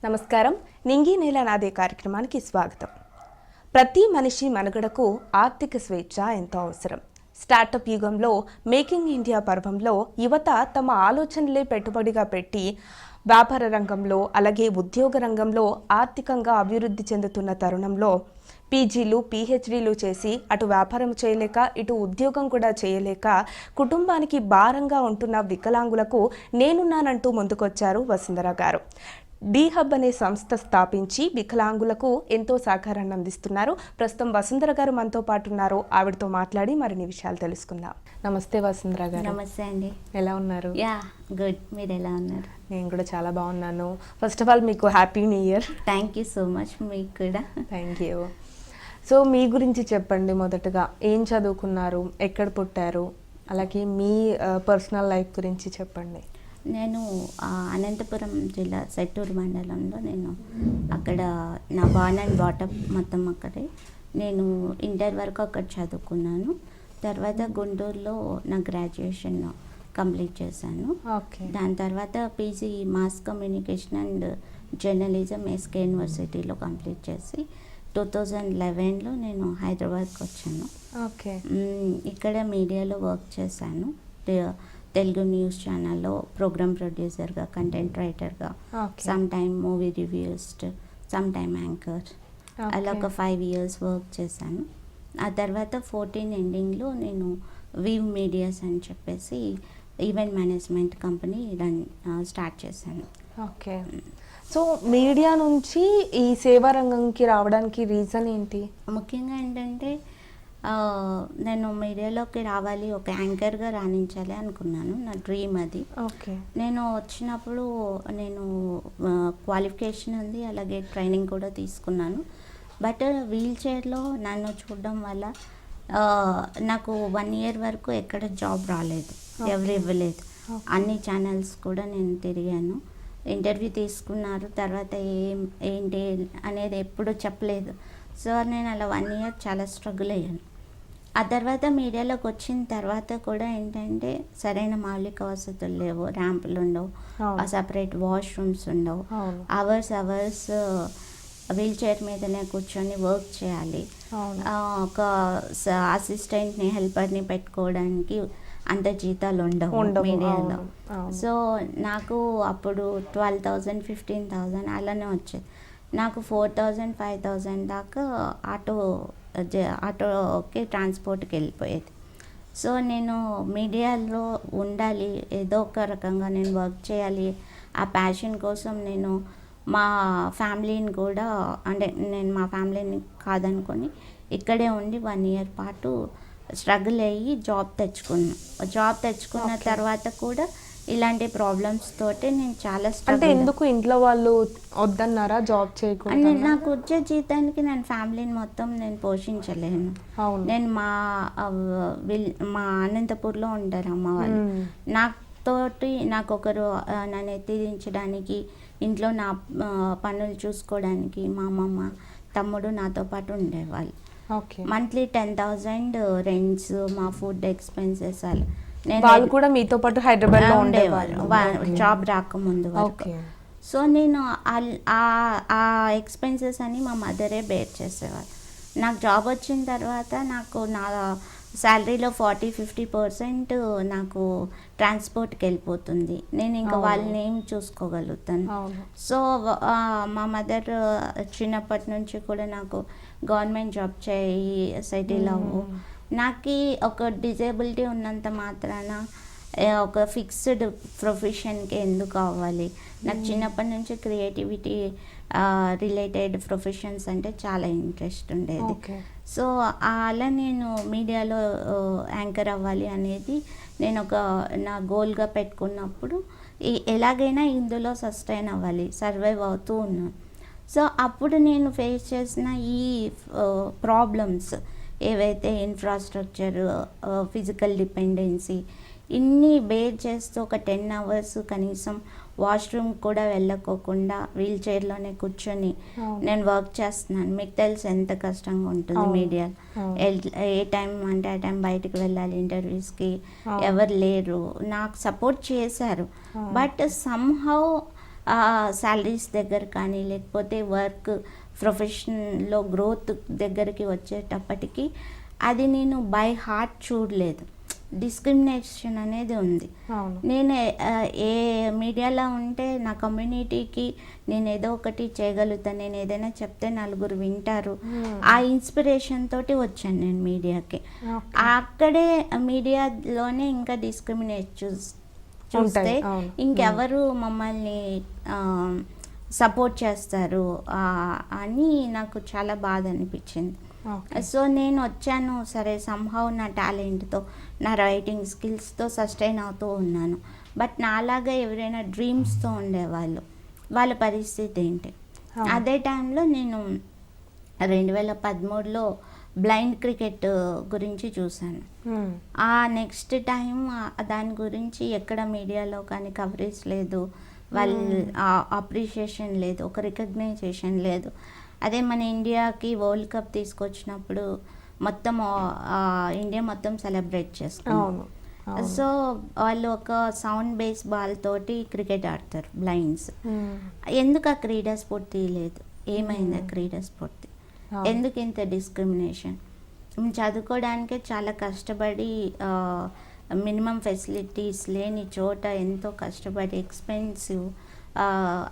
నమస్కారం. నింగి నేల నాదే కార్యక్రమానికి స్వాగతం. ప్రతి మనిషి మనుగడకు ఆర్థిక స్వేచ్ఛ ఎంతో అవసరం. స్టార్టప్ యుగంలో మేకింగ్ ఇండియా పర్వంలో యువత తమ ఆలోచనలే పెట్టుబడిగా పెట్టి వ్యాపార రంగంలో అలాగే ఉద్యోగ రంగంలో ఆర్థికంగా అభివృద్ధి చెందుతున్న తరుణంలో పీజీలు పీహెచ్డీలు చేసి అటు వ్యాపారం చేయలేక ఇటు ఉద్యోగం కూడా చేయలేక కుటుంబానికి భారంగా ఉంటున్న వికలాంగులకు నేనున్నానంటూ ముందుకొచ్చారు వసుంధర గారు. డి హబ్ అనే సంస్థ స్థాపించి వికలాంగులకు ఎంతో సహకారాన్ని అందిస్తున్నారు. ప్రస్తుతం వసుంధర గారు మనతో పాటు ఉన్నారు. ఆవిడతో మాట్లాడి మరిన్ని విషయాలు తెలుసుకుందాం. నమస్తే వసుంధర గారు. నమస్తే అండి. ఎలా ఉన్నారు? Yeah good. మీరు ఎలా ఉన్నారు? నేను కూడా చాలా బాగున్నాను. ఫస్ట్ ఆఫ్ ఆల్ మీకు happy new year. Thank you so much. మీకు కూడా థ్యాంక్ యూ. సో మీ గురించి చెప్పండి. మొదటగా ఏం చదువుకున్నారు, ఎక్కడ పుట్టారు, అలాగే మీ పర్సనల్ లైఫ్ గురించి చెప్పండి. నేను అనంతపురం జిల్లా సెట్టూరు మండలంలో నేను అక్కడ నా బార్న్ అండ్ బాటప్ మొత్తం అక్కడే. నేను ఇంటర్ వరకు అక్కడ చదువుకున్నాను. తర్వాత గుంటూరులో నా గ్రాడ్యుయేషన్ కంప్లీట్ చేశాను. దాని తర్వాత PG mass communication and journalism SK యూనివర్సిటీలో కంప్లీట్ చేసి 2011లో నేను హైదరాబాద్కి వచ్చాను. ఇక్కడ మీడియాలో వర్క్ చేశాను. తెలుగు న్యూస్ ఛానల్లో ప్రోగ్రామ్ ప్రొడ్యూసర్గా, కంటెంట్ రైటర్గా, some time movie reviews, some time anchor, అలా ఒక 5 years వర్క్ చేశాను. ఆ తర్వాత 14 ఎండింగ్లో నేను వీవ్ మీడియాస్ అని చెప్పేసి ఈవెంట్ మేనేజ్మెంట్ కంపెనీ స్టార్ట్ చేశాను. ఓకే. సో మీడియా నుంచి ఈ సేవా రంగంకి రావడానికి రీజన్ ఏంటి? ముఖ్యంగా ఏంటంటే నేను మీడియాలోకి రావాలి, ఒక యాంకర్గా రాణించాలి అనుకున్నాను. నా డ్రీమ్ అది. నేను వచ్చినప్పుడు నేను క్వాలిఫికేషన్ ఉంది, అలాగే ట్రైనింగ్ కూడా తీసుకున్నాను. బట్ వీల్ చైర్లో నన్ను చూడడం వల్ల నాకు 1 year వరకు ఎక్కడ జాబ్ రాలేదు, ఎవరు ఇవ్వలేదు. అన్ని ఛానల్స్ కూడా నేను తిరిగాను, ఇంటర్వ్యూ తీసుకున్నారు, తర్వాత ఏంటి అనేది ఎప్పుడు చెప్పలేదు. సో నేను అలా 1 year చాలా స్ట్రగుల్ అయ్యాను. ఆ తర్వాత మీడియాలోకి వచ్చిన తర్వాత కూడా ఏంటంటే సరైన మౌలిక వసతులు లేవు, ర్యాంపులు ఉండవు, సపరేట్ వాష్రూమ్స్ ఉండవు. అవర్స్ వీల్ చైర్ మీదనే కూర్చొని వర్క్ చేయాలి. ఒక అసిస్టెంట్ని, హెల్పర్ని పెట్టుకోవడానికి అంత జీతాలు ఉండవు మీడియాలో. సో నాకు అప్పుడు 12,000 15,000 అలానే వచ్చేది. నాకు 4,000 5,000 దాకా ఆటోకి ట్రాన్స్పోర్ట్కి వెళ్ళిపోయేది. సో నేను మీడియాలో ఉండాలి, ఏదో ఒక రకంగా నేను వర్క్ చేయాలి. ఆ ప్యాషన్ కోసం నేను మా ఫ్యామిలీని కూడా, అంటే నేను మా ఫ్యామిలీని కాదనుకొని ఇక్కడే ఉండి 1 year పాటు స్ట్రగుల్ అయ్యి జాబ్ తెచ్చుకున్న తర్వాత కూడా ఇలాంటి ప్రాబ్లమ్స్ తోటి నేను చాలా అంటే ఎందుకు ఇంట్లో వాళ్ళు వద్దన్నారా జాబ్ చేయకుండా? నాకు వచ్చే జీతానికి నేను ఫ్యామిలీని మొత్తం నేను పోషించలేను. నేను మా అనంతపూర్లో ఉంటారు అమ్మ వాళ్ళు. నాకు ఒకరు నన్ను ఎత్తిదించడానికి, ఇంట్లో నా పనులు చూసుకోవడానికి మా అమ్మమ్మ, తమ్ముడు నాతో పాటు ఉండేవాళ్ళు. మంత్లీ 10,000 రెంట్స్, మా ఫుడ్ ఎక్స్పెన్సెస్, వాళ్ళు కూడా మీతో పాటు హైదరాబాద్ లో ఉండేవాళ్ళు జాబ్ రాకముందు వరకు. సో నేను ఆ ఎక్స్పెన్సెస్ అని మా మదరే బేర్ చేసేవారు. నాకు జాబ్ వచ్చిన తర్వాత నాకు నా శాలరీలో 40-50% నాకు ట్రాన్స్పోర్ట్కి వెళ్ళిపోతుంది. నేను ఇంకా వాళ్ళని ఏం చూసుకోగలుగుతాను. సో మా మదర్ చిన్నప్పటి నుంచి కూడా నాకు గవర్నమెంట్ జాబ్ చేయి, సెటిల్ అవ్వు, నాకు ఒక డిజేబిలిటీ ఉన్నంత మాత్రాన ఒక ఫిక్స్డ్ ప్రొఫెషన్కి ఎందుకు అవ్వాలి. నాకు చిన్నప్పటి నుంచి క్రియేటివిటీ రిలేటెడ్ ప్రొఫెషన్స్ అంటే చాలా ఇంట్రెస్ట్ ఉండేది. సో అలా నేను మీడియాలో యాంకర్ అవ్వాలి అనేది నేను నా గోల్గా పెట్టుకున్నప్పుడు ఎలాగైనా ఇందులో సస్టైన్ అవ్వాలి, సర్వైవ్ అవుతూ ఉన్నాను. సో అప్పుడు నేను ఫేస్ చేసిన ఈ ప్రాబ్లమ్స్ ఏవైతే ఇన్ఫ్రాస్ట్రక్చర్, ఫిజికల్ డిపెండెన్సీ, ఇన్ని బేర్ చేస్తూ ఒక 10 hours కనీసం వాష్రూమ్ కూడా వెళ్ళకోకుండా వీల్ చైర్లోనే కూర్చొని నేను వర్క్ చేస్తున్నాను. మీకు తెలుసు ఎంత కష్టంగా ఉంటుంది మీడియా. ఏ టైం అంటే ఆ టైం బయటకు వెళ్ళాలి ఇంటర్వ్యూస్కి, ఎవరు లేరు. నాకు సపోర్ట్ చేశారు. బట్ సమ్హౌ శాలరీస్ దగ్గర కానీ లేకపోతే వర్క్ ప్రొఫెషన్లో గ్రోత్ దగ్గరికి వచ్చేటప్పటికి అది నేను బై హార్ట్ చూడలేదు. డిస్క్రిమినేషన్ అనేది ఉంది. నేను ఏ మీడియాలో ఉంటే నా కమ్యూనిటీకి నేను ఏదో ఒకటి చేయగలుగుతాను, నేను ఏదైనా చెప్తే నలుగురు వింటారు, ఆ ఇన్స్పిరేషన్ తోటి వచ్చాను నేను మీడియాకి. అక్కడే మీడియాలోనే ఇంకా డిస్క్రిమినేట్ చూస్తే ఇంకెవరు మమ్మల్ని సపోర్ట్ చేస్తారు అని నాకు చాలా బాధ అనిపించింది. సో నేను వచ్చాను, సరే సంహౌ నా టాలెంట్తో నా రైటింగ్ స్కిల్స్తో సస్టైన్ అవుతూ ఉన్నాను. బట్ నాలాగా ఎవరైనా డ్రీమ్స్తో ఉండేవాళ్ళు, వాళ్ళ పరిస్థితి ఏంటి? అదే టైంలో నేను 2013లో బ్లైండ్ క్రికెట్ గురించి చూశాను. ఆ నెక్స్ట్ టైం దాని గురించి ఎక్కడ మీడియాలో కానీ కవరేజ్ లేదు, వాళ్ళ అప్రిషియేషన్ లేదు, ఒక రికగ్నైజేషన్ లేదు. అదే మన ఇండియాకి వరల్డ్ కప్ తీసుకొచ్చినప్పుడు మొత్తం ఇండియా మొత్తం సెలబ్రేట్ చేసుకున్నాం. సో వాళ్ళు ఒక సౌండ్ బేస్ బాల్ తోటి క్రికెట్ ఆడతారు బ్లైండ్స్. ఎందుకు ఆ క్రీడా స్ఫూర్తి లేదు? ఏమైంది ఆ క్రీడా స్ఫూర్తి? ఎందుకు ఇంత డిస్క్రిమినేషన్? చదువుకోవడానికే చాలా కష్టపడి మినిమం ఫెసిలిటీస్ లేని చోట ఎంతో కష్టపడి ఎక్స్పెన్సివ్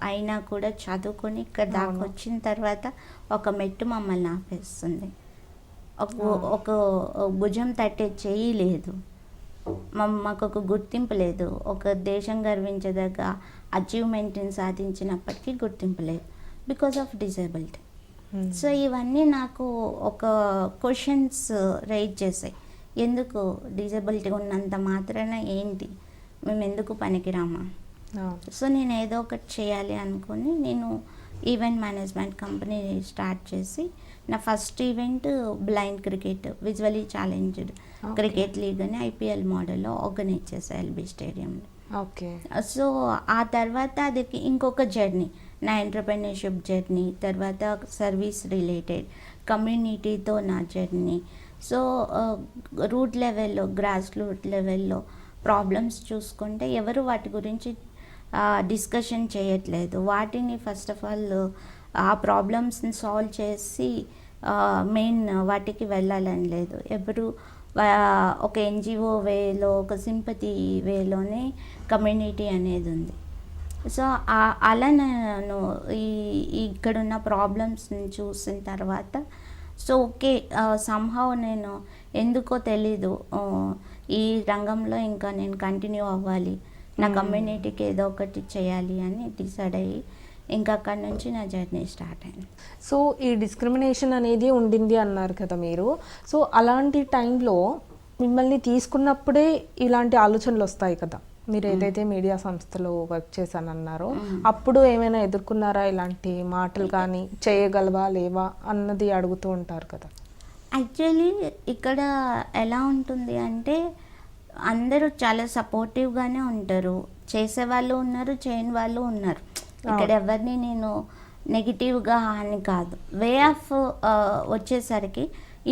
అయినా కూడా చదువుకొని ఇక్కడ దాకా వచ్చిన తర్వాత ఒక మెట్టు మమ్మల్ని ఆపేస్తుంది. ఒక భుజం తట్టే చెయ్యి లేదు, మాకు ఒక గుర్తింపు లేదు, ఒక దేశం గర్వించదగ్గ అచీవ్మెంట్ని సాధించినప్పటికీ గుర్తింపు లేదు బికాస్ ఆఫ్ డిజేబిలిటీ. సో ఇవన్నీ నాకు ఒక క్వశ్చన్స్ రైజ్ చేశాయి. ఎందుకు డిజేబిలిటీ ఉన్నంత మాత్రాన ఏంటి, మేము ఎందుకు పనికిరామా? సో నేను ఏదో ఒకటి చేయాలి అనుకుని నేను ఈవెంట్ మేనేజ్మెంట్ కంపెనీ స్టార్ట్ చేసి నా first event blind cricket visually challenged cricket league అని IPL మోడల్లో ఆర్గనైజ్ చేశాను LB స్టేడియంలో. సో ఆ తర్వాత అది ఇంకొక జర్నీ, నా ఎంటర్‌ప్రెన్యూర్‌షిప్ జర్నీ, తర్వాత సర్వీస్ రిలేటెడ్ కమ్యూనిటీతో నా జర్నీ. సో రూట్ లెవెల్లో, గ్రాస్ రూట్ లెవెల్లో ప్రాబ్లమ్స్ చూసుకుంటే ఎవరు వాటి గురించి డిస్కషన్ చేయట్లేదు. వాటిని ఫస్ట్ ఆఫ్ ఆల్ ఆ ప్రాబ్లమ్స్ని సాల్వ్ చేసి మెయిన్ వాటికి వెళ్ళాలని లేదు. ఎవరు ఒక NGO వేలో, ఒక సింపతి వేలోనే కమ్యూనిటీ అనేది ఉంది. సో అలా నేను ఇక్కడున్న ప్రాబ్లమ్స్ని చూసిన తర్వాత సో ఓకే సంహౌ నేను ఎందుకో తెలీదు ఈ రంగంలో ఇంకా నేను కంటిన్యూ అవ్వాలి, నా కమ్యూనిటీకి ఏదో ఒకటి చేయాలి అని డిసైడ్ అయ్యి ఇంకా అక్కడి నుంచి నా జర్నీ స్టార్ట్ అయింది. సో ఈ డిస్క్రిమినేషన్ అనేది ఉండింది అన్నారు కదా మీరు. సో అలాంటి టైంలో మిమ్మల్ని తీసుకున్నప్పుడే ఇలాంటి ఆలోచనలు వస్తాయి కదా, మీరు ఏదైతే మీడియా సంస్థలో వర్క్ చేశానన్నారో అప్పుడు ఏమైనా ఎదుర్కొన్నారా? ఇలాంటి మాటలు కానీ చేయగలవా లేవా అన్నది అడుగుతూ ఉంటారు కదా. యాక్చువల్లీ ఇక్కడ ఎలా ఉంటుంది అంటే అందరూ చాలా సపోర్టివ్గానే ఉంటారు, చేసేవాళ్ళు ఉన్నారు, చేయని వాళ్ళు ఉన్నారు. ఇక్కడ ఎవరిని నేను నెగిటివ్గా అని కాదు. వే ఆఫ్ వచ్చేసరికి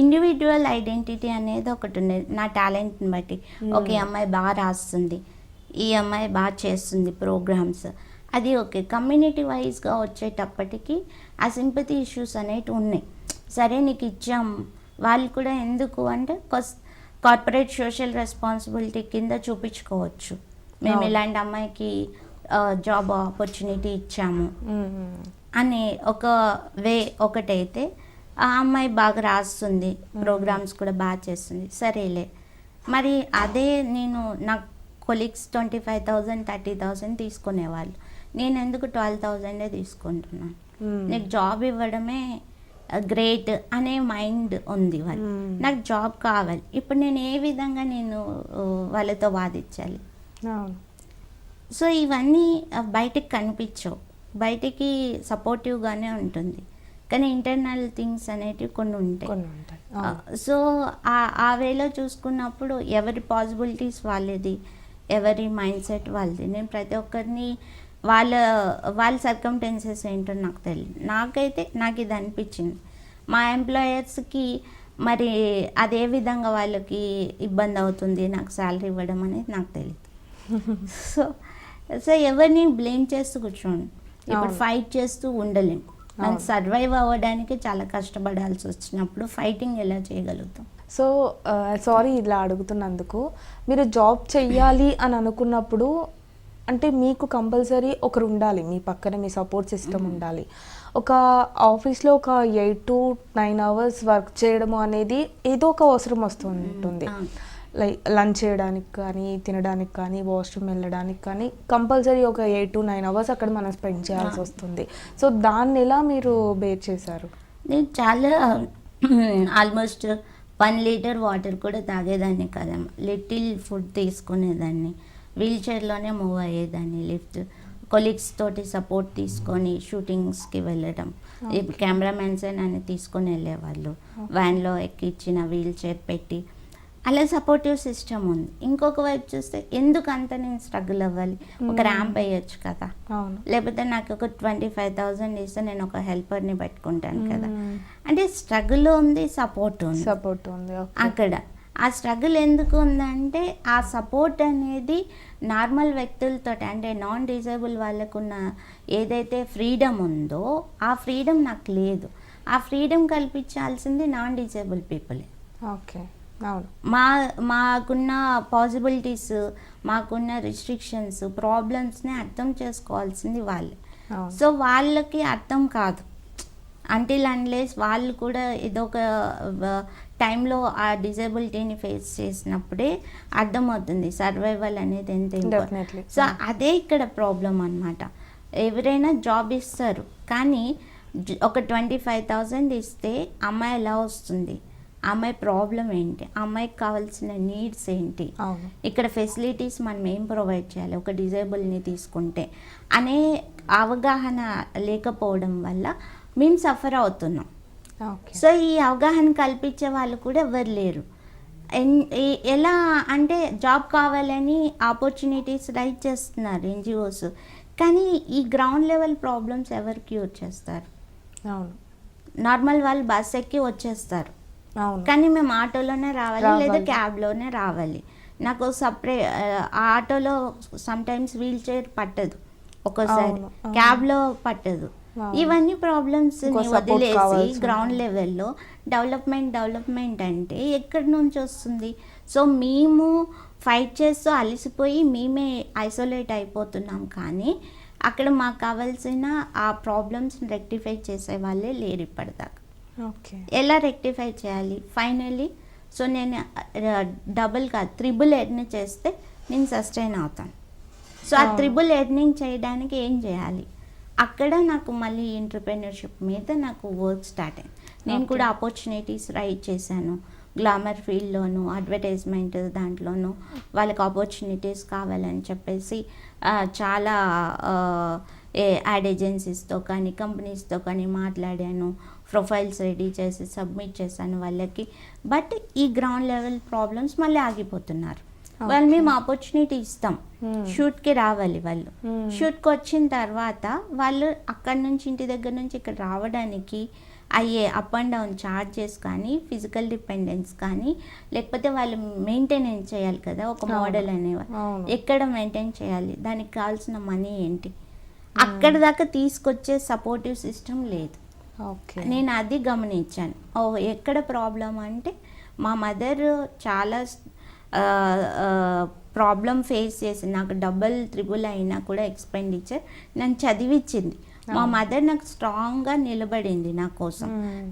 ఇండివిజువల్ ఐడెంటిటీ అనేది ఒకటి ఉంది. నా టాలెంట్ని బట్టి ఓకే అమ్మాయి బాగా రాస్తుంది, ఈ అమ్మాయి బాగా చేస్తుంది ప్రోగ్రామ్స్, అది ఓకే. కమ్యూనిటీ వైజ్గా వచ్చేటప్పటికి ఆ సింపతి ఇష్యూస్ అనేవి ఉన్నాయి. సరే నీకు ఇచ్చాం, వాళ్ళు కూడా ఎందుకు అంటే కార్పొరేట్ సోషల్ రెస్పాన్సిబిలిటీ కింద చూపించుకోవచ్చు, మేము ఇలాంటి అమ్మాయికి జాబ్ ఆపర్చునిటీ ఇచ్చాము అనే ఒక వే ఒకటైతే, ఆ అమ్మాయి బాగా రాస్తుంది, ప్రోగ్రామ్స్ కూడా బాగా చేస్తుంది, సరేలే. మరి అదే నేను నా కొలీగ్స్ 25,000 30,000 తీసుకునేవాళ్ళు, నేను ఎందుకు 12,000 తీసుకుంటున్నాను? నీకు జాబ్ ఇవ్వడమే గ్రేట్ అనే మైండ్ ఉంది వాళ్ళు, నాకు జాబ్ కావాలి. ఇప్పుడు నేను ఏ విధంగా నేను వాళ్ళతో వాదించాలి? సో ఇవన్నీ బయటికి కనిపించవు, బయటికి సపోర్టివ్గానే ఉంటుంది, కానీ ఇంటర్నల్ థింగ్స్ అనేటివి కొన్ని ఉంటాయి. సో ఆ వేలో చూసుకున్నప్పుడు ఎవరి పాసిబిలిటీస్ వాళ్ళది, ఎవరి మైండ్ సెట్ వాళ్ళది. నేను ప్రతి ఒక్కరిని వాళ్ళ సర్కమ్టెన్సెస్ ఏంటో నాకు తెలియదు. నాకు ఇది అనిపించింది, మా ఎంప్లాయర్స్కి మరి అదే విధంగా వాళ్ళకి ఇబ్బంది అవుతుంది నాకు శాలరీ ఇవ్వడం అనేది నాకు తెలియదు. సో సో ఎవరిని బ్లేమ్ చేస్తూ కూర్చోండి. ఇప్పుడు ఫైట్ చేస్తూ ఉండలేం. మనం సర్వైవ్ అవ్వడానికి చాలా కష్టపడాల్సి వచ్చినప్పుడు ఫైటింగ్ ఎలా చేయగలుగుతాం? సో సారీ ఇలా అడుగుతున్నందుకు, మీరు జాబ్ చెయ్యాలి అని అనుకున్నప్పుడు అంటే మీకు కంపల్సరీ ఒకరు ఉండాలి మీ పక్కన, మీ సపోర్ట్ సిస్టమ్ ఉండాలి. ఒక ఆఫీస్లో ఒక 8 to 9 hours వర్క్ చేయడము అనేది ఏదో ఒక అవసరం వస్తుంటుంది. లైక్ లంచ్ చేయడానికి కానీ, తినడానికి కానీ, వాష్రూమ్ వెళ్ళడానికి కానీ కంపల్సరీ ఒక 8 to 9 hours అక్కడ మనం స్పెండ్ చేయాల్సి వస్తుంది. సో దాన్ని ఎలా మీరు బేర్ చేశారు? నేను చాలా ఆల్మోస్ట్ 1 లీటర్ వాటర్ కూడా తాగేదాన్ని కదమ్మా. లిటిల్ ఫుడ్ తీసుకునేదాన్ని, వీల్ చైర్లోనే మూవ్ అయ్యేదాన్ని. లిఫ్ట్ కొలీగ్స్ తోటి సపోర్ట్ తీసుకొని షూటింగ్స్కి వెళ్ళడం. కెమెరామెన్సే నన్ను తీసుకొని వెళ్ళేవాళ్ళు, వ్యాన్లో ఎక్కిచ్చిన వీల్ చైర్ పెట్టి. అలా సపోర్టివ్ సిస్టమ్ ఉంది. ఇంకొక వైపు చూస్తే ఎందుకు అంత నేను స్ట్రగుల్ అవ్వాలి? ఒక ర్యాంప్ వేయచ్చు కదా, లేకపోతే నాకు ఒక 25,000 ఇస్తే నేను ఒక హెల్పర్ని పెట్టుకుంటాను కదా. అంటే స్ట్రగుల్ ఉంది, సపోర్ట్ ఉంది అక్కడ. ఆ స్ట్రగుల్ ఎందుకు ఉందంటే ఆ సపోర్ట్ అనేది నార్మల్ వ్యక్తులతో, అంటే నాన్ డిజేబుల్ వాళ్ళకున్న ఏదైతే ఫ్రీడమ్ ఉందో ఆ ఫ్రీడమ్ నాకు లేదు. ఆ ఫ్రీడమ్ కల్పించాల్సింది నాన్ డిజేబుల్ పీపులే. ఓకే, మాకున్న పాసిబిలిటీస్, మాకున్న రిస్ట్రిక్షన్స్, ప్రాబ్లమ్స్ని అర్థం చేసుకోవాల్సింది వాళ్ళే. సో వాళ్ళకి అర్థం కాదు అంటిల్ అన్లెస్ వాళ్ళు కూడా ఏదో ఒక టైంలో ఆ డిజేబిలిటీని ఫేస్ చేసినప్పుడే అర్థమవుతుంది సర్వైవల్ అనేది ఎంత ఇంపార్టెంట్. సో అదే ఇక్కడ ప్రాబ్లం అన్నమాట. ఎవరైనా జాబ్ ఇస్తారు కానీ ఒక 25,000 ఇస్తే అమ్మాయి ఎలా వస్తుంది, అమ్మాయి ప్రాబ్లం ఏంటి, అమ్మాయికి కావాల్సిన నీడ్స్ ఏంటి, ఇక్కడ ఫెసిలిటీస్ మనం ఏం ప్రొవైడ్ చేయాలి ఒక డిజేబుల్ని తీసుకుంటే అనే అవగాహన లేకపోవడం వల్ల మేము సఫర్ అవుతున్నాం. సో ఈ అవగాహన కల్పించే వాళ్ళు కూడా ఎవరు లేరు. ఎలా అంటే జాబ్ కావాలని ఆపర్చునిటీస్ రైట్ చేస్తున్నారు NGOs, కానీ ఈ గ్రౌండ్ లెవెల్ ప్రాబ్లమ్స్ ఎవరు క్యూర్ చేస్తారు? నార్మల్ వాళ్ళు బస్ ఎక్కి వచ్చేస్తారు, కానీ మేము ఆటోలోనే రావాలి లేదా క్యాబ్లోనే రావాలి. నాకు ఆ ఆటోలో సమ్టైమ్స్ వీల్ చైర్ పట్టదు, ఒక్కోసారి క్యాబ్లో పట్టదు. ఇవన్నీ ప్రాబ్లమ్స్ వదిలేసి గ్రౌండ్ లెవెల్లో డెవలప్మెంట్ అంటే ఎక్కడి నుంచి వస్తుంది? సో మేము ఫైట్ చేస్తూ అలసిపోయి మేమే ఐసోలేట్ అయిపోతున్నాం, కానీ అక్కడ మాకు కావాల్సిన ఆ ప్రాబ్లమ్స్ రెక్టిఫై చేసే వాళ్ళే లేరు ఇప్పటిదాకా. ఎలా రెక్టిఫై చేయాలి ఫైనల్లీ? సో నేను డబుల్ కాదు ట్రిపుల్ ఎర్నింగ్ చేస్తే నేను సస్టైన్ అవుతాను. సో ఆ ట్రిపుల్ ఎర్నింగ్ చేయడానికి ఏం చేయాలి? అక్కడ నాకు మళ్ళీ ఎంటర్‌ప్రెన్యూర్‌షిప్ మీద నాకు వర్క్ స్టార్ట్ అయింది. నేను కూడా ఆపర్చునిటీస్ రైట్ చేశాను. గ్లామర్ ఫీల్డ్లోను, అడ్వర్టైజ్మెంట్ దాంట్లోనూ వాళ్ళకి ఆపర్చునిటీస్ కావాలని చెప్పేసి చాలా యాడ్ ఏజెన్సీస్తో కానీ కంపెనీస్తో కానీ మాట్లాడాను. ప్రొఫైల్స్ రెడీ చేసి సబ్మిట్ చేశాను వాళ్ళకి. బట్ ఈ గ్రౌండ్ లెవెల్ ప్రాబ్లమ్స్ మళ్ళీ ఆగిపోతున్నారు. వాళ్ళు మేము ఆపర్చునిటీ ఇస్తాం, షూట్కి రావాలి వాళ్ళు. షూట్కి వచ్చిన తర్వాత వాళ్ళు అక్కడి నుంచి ఇంటి దగ్గర నుంచి ఇక్కడ రావడానికి అయ్యే అప్ అండ్ డౌన్ ఛార్జెస్ కానీ, ఫిజికల్ డిపెండెన్స్ కానీ, లేకపోతే వాళ్ళు మెయింటెనెన్స్ చేయాలి కదా ఒక మోడల్ అనేవాళ్ళు, ఎక్కడ మెయింటైన్ చేయాలి, దానికి కావాల్సిన మనీ ఏంటి, అక్కడ దాకా తీసుకొచ్చే సపోర్టివ్ సిస్టమ్ లేదు. నేను అది గమనించాను. ఎక్కడ ప్రాబ్లం అంటే మా మదర్ చాలా ప్రాబ్లం ఫేస్ చేసి నాకు ట్రిపుల్ అయినా కూడా ఎక్స్పెండిచర్ నన్ను చదివించింది. మా మదర్ నాకు స్ట్రాంగ్గా నిలబడింది నా కోసం.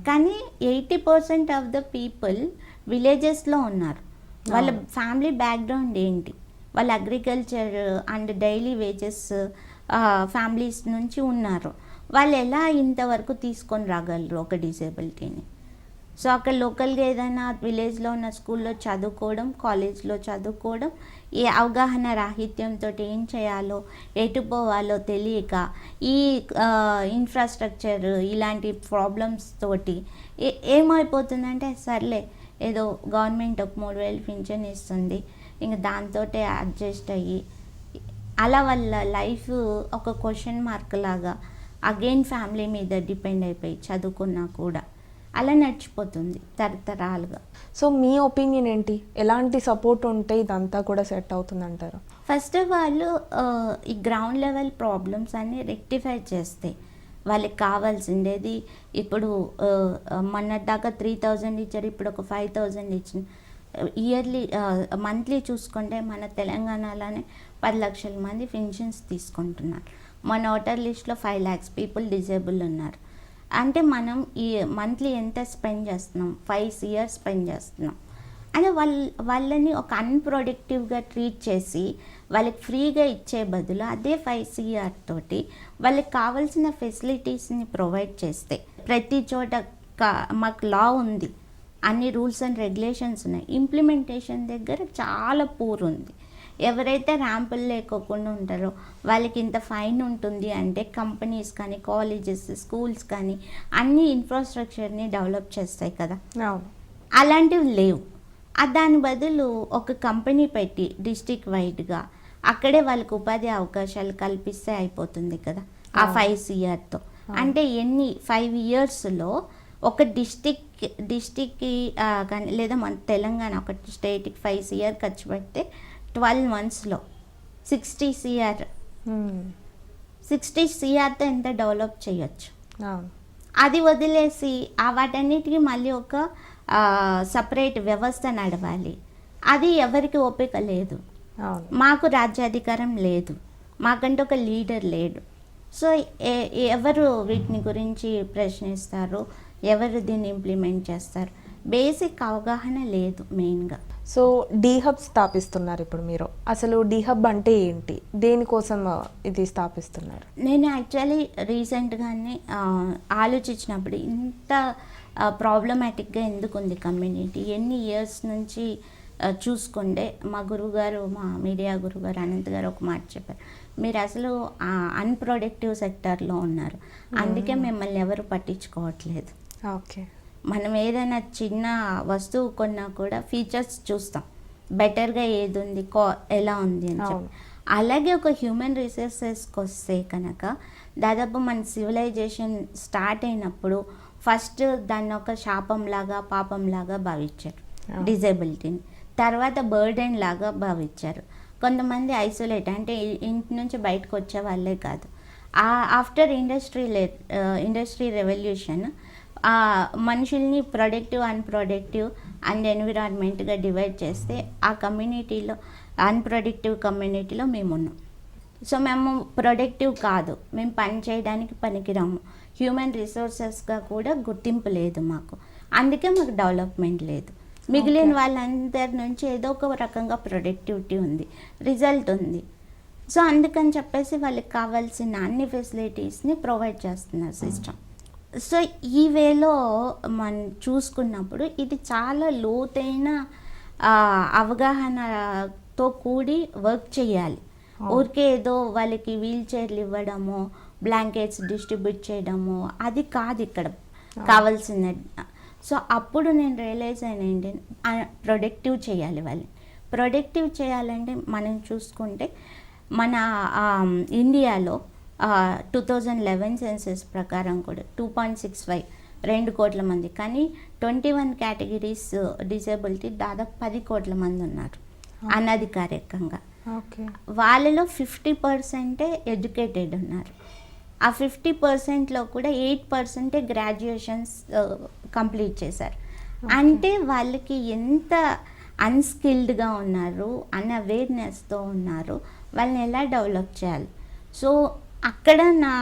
కానీ 80% ఆఫ్ ద పీపుల్ విలేజెస్లో ఉన్నారు. వాళ్ళ ఫ్యామిలీ బ్యాక్గ్రౌండ్ ఏంటి, వాళ్ళ agriculture and daily wages families నుంచి ఉన్నారు. వాళ్ళు ఎలా ఇంతవరకు తీసుకొని రాగలరు ఒక డిసేబిలిటీని? సో అక్కడ లోకల్గా ఏదైనా విలేజ్లో ఉన్న స్కూల్లో చదువుకోవడం, కాలేజ్లో చదువుకోవడం, ఏ అవగాహన రాహిత్యంతో ఏం చేయాలో ఎటు పోవాలో తెలియక ఈ ఇన్ఫ్రాస్ట్రక్చర్ ఇలాంటి ప్రాబ్లమ్స్ తోటి ఏమైపోతుందంటే సర్లే ఏదో గవర్నమెంట్ ఒక 3,000 పింఛన్ ఇస్తుంది, ఇంకా దాంతో అడ్జస్ట్ అయ్యి అలా వాళ్ళ లైఫ్ ఒక క్వశ్చన్ మార్క్ లాగా అగైన్ ఫ్యామిలీ మీద డిపెండ్ అయిపోయి చదువుకున్నా కూడా అలా నడిచిపోతుంది తరతరాలుగా. సో మీ ఒపీనియన్ ఏంటి? ఎలాంటి సపోర్ట్ ఉంటే ఇదంతా కూడా సెట్ అవుతుంది అంటారు? ఫస్ట్ వాళ్ళు ఈ గ్రౌండ్ లెవెల్ ప్రాబ్లమ్స్ అన్ని రెక్టిఫై చేస్తే వాళ్ళకి కావాల్సిండేది ఇప్పుడు మొన్నటిదాకా 3,000 ఇచ్చారు, ఇప్పుడు ఒక 5,000 ఇచ్చిన ఇయర్లీ మంత్లీ చూసుకుంటే మన తెలంగాణలోనే 10 లక్షల మంది పెన్షన్స్ తీసుకుంటున్నారు. మన ఓటర్ లిస్ట్లో 5 lakhs పీపుల్ డిజేబుల్ ఉన్నారు. అంటే మనం ఈ మంత్లీ ఎంత స్పెండ్ చేస్తున్నాం, 5 years స్పెండ్ చేస్తున్నాం. అంటే వాళ్ళని ఒక అన్ప్రొడక్టివ్గా ట్రీట్ చేసి వాళ్ళకి ఫ్రీగా ఇచ్చే బదులు అదే 5 CR తోటి వాళ్ళకి కావాల్సిన ఫెసిలిటీస్ని ప్రొవైడ్ చేస్తే, ప్రతి చోట మాకు లా ఉంది, అన్ని రూల్స్ అండ్ రెగ్యులేషన్స్ ఉన్నాయి, ఇంప్లిమెంటేషన్ దగ్గర చాలా పూర్ ఉంది. ఎవరైతే ర్యాంపులు లేకోకుండా ఉంటారో వాళ్ళకి ఇంత ఫైన్ ఉంటుంది అంటే కంపెనీస్ కానీ కాలేజెస్ స్కూల్స్ కానీ అన్ని ఇన్ఫ్రాస్ట్రక్చర్ని డెవలప్ చేస్తాయి కదా. అలాంటివి లేవు. దాని బదులు ఒక కంపెనీ పెట్టి డిస్ట్రిక్ట్ వైడ్గా అక్కడే వాళ్ళకి ఉపాధి అవకాశాలు కల్పిస్తే అయిపోతుంది కదా ఆ 5 CRతో. అంటే 5 yearsలో ఒక డిస్టిక్కి కానీ లేదా మన తెలంగాణ ఒక స్టేట్కి 5 CR ఖర్చు పెడితే 12 monthsలో 60 CR 60 CRతో ఎంత డెవలప్ చేయొచ్చు. అది వదిలేసి వాటన్నిటికీ మళ్ళీ ఒక సపరేట్ వ్యవస్థ నడవాలి. అది ఎవరికి ఓపిక లేదు. మాకు రాజ్యాధికారం లేదు, మాకంటే ఒక లీడర్ లేడు. సో ఎవరు వీటిని గురించి ప్రశ్నిస్తారు, ఎవరు దీన్ని ఇంప్లిమెంట్ చేస్తారు, బేసిక్ అవగాహన లేదు మెయిన్గా. సో డీహబ్ స్థాపిస్తున్నారు ఇప్పుడు మీరు. అసలు డీహబ్ అంటే ఏంటి, దేనికోసం ఇది స్థాపిస్తున్నారు? నేను యాక్చువల్లీ రీసెంట్గానే ఆలోచించినప్పుడు ఇంత ప్రాబ్లమాటిక్గా ఎందుకు ఉంది కమ్యూనిటీ, ఎన్ని ఇయర్స్ నుంచి చూసుకుంటే మా గురువుగారు, మా మీడియా గురువుగారు అనంత్ గారు ఒక మాట చెప్పారు, మీరు అసలు అన్ప్రొడక్టివ్ సెక్టార్లో ఉన్నారు, అందుకే మిమ్మల్ని ఎవరు పట్టించుకోవట్లేదు. ఓకే, మనం ఏదైనా చిన్న వస్తువు కొన్నా కూడా ఫీచర్స్ చూస్తాం, బెటర్గా ఏది ఉంది, ఎలా ఉంది అని చెప్పి. అలాగే ఒక హ్యూమన్ రిసోర్సెస్కి వస్తే కనుక దాదాపు మన సివిలైజేషన్ స్టార్ట్ అయినప్పుడు ఫస్ట్ దాన్ని ఒక శాపంలాగా పాపంలాగా భావించారు డిజేబిలిటీని, తర్వాత బర్డెన్ లాగా భావించారు. కొంతమంది ఐసోలేట్ అంటే ఇంటి నుంచి బయటకు వచ్చే వాళ్ళే కాదు. ఆఫ్టర్ ఇండస్ట్రీ రెవల్యూషన్ మనుషుల్ని ప్రొడక్టివ్ అన్ప్రొడక్టివ్ అండ్ ఎన్విరాన్మెంట్గా డివైడ్ చేస్తే ఆ కమ్యూనిటీలో అన్ప్రొడక్టివ్ కమ్యూనిటీలో మేము ఉన్నాం. సో మేము ప్రొడక్టివ్ కాదు, మేము పని చేయడానికి పనికిరాము, హ్యూమన్ రిసోర్సెస్గా కూడా గుర్తింపు లేదు మాకు, అందుకే మాకు డెవలప్మెంట్ లేదు. మిగిలిన వాళ్ళందరి నుంచి ఏదో ఒక రకంగా ప్రొడక్టివిటీ ఉంది, రిజల్ట్ ఉంది. సో అందుకని చెప్పేసి వాళ్ళకి కావాల్సిన అన్ని ఫెసిలిటీస్ని ప్రొవైడ్ చేస్తున్నారు సిస్టమ్. సో ఈ వేలో మనం చూసుకున్నప్పుడు ఇది చాలా లోతైన అవగాహనతో కూడి వర్క్ చేయాలి. ఊరికే ఏదో వాళ్ళకి వీల్ చైర్లు ఇవ్వడము, బ్లాంకెట్స్ డిస్ట్రిబ్యూట్ చేయడము అది కాదు ఇక్కడ కావాల్సిన. సో అప్పుడు నేను రియలైజ్ అయినండి, ప్రొడక్టివ్ చేయాలి వాళ్ళని. ప్రొడక్టివ్ చేయాలంటే మనం చూసుకుంటే మన ఇండియాలో 2011 సెన్సెస్ ప్రకారం కూడా 2.65 2 కోట్ల మంది, కానీ 21 కేటగిరీస్ డిసేబిలిటీ దాదాపు 10 కోట్ల మంది ఉన్నారు అనధికారికంగా. వాళ్ళలో 50% ఎడ్యుకేటెడ్ ఉన్నారు. ఆ 50%లో కూడా 8% గ్రాడ్యుయేషన్స్ కంప్లీట్ చేశారు. అంటే వాళ్ళకి ఎంత అన్స్కిల్డ్గా ఉన్నారు, అన్అవేర్నెస్తో ఉన్నారు, వాళ్ళని ఎలా డెవలప్ చేయాలి. సో అక్కడ నా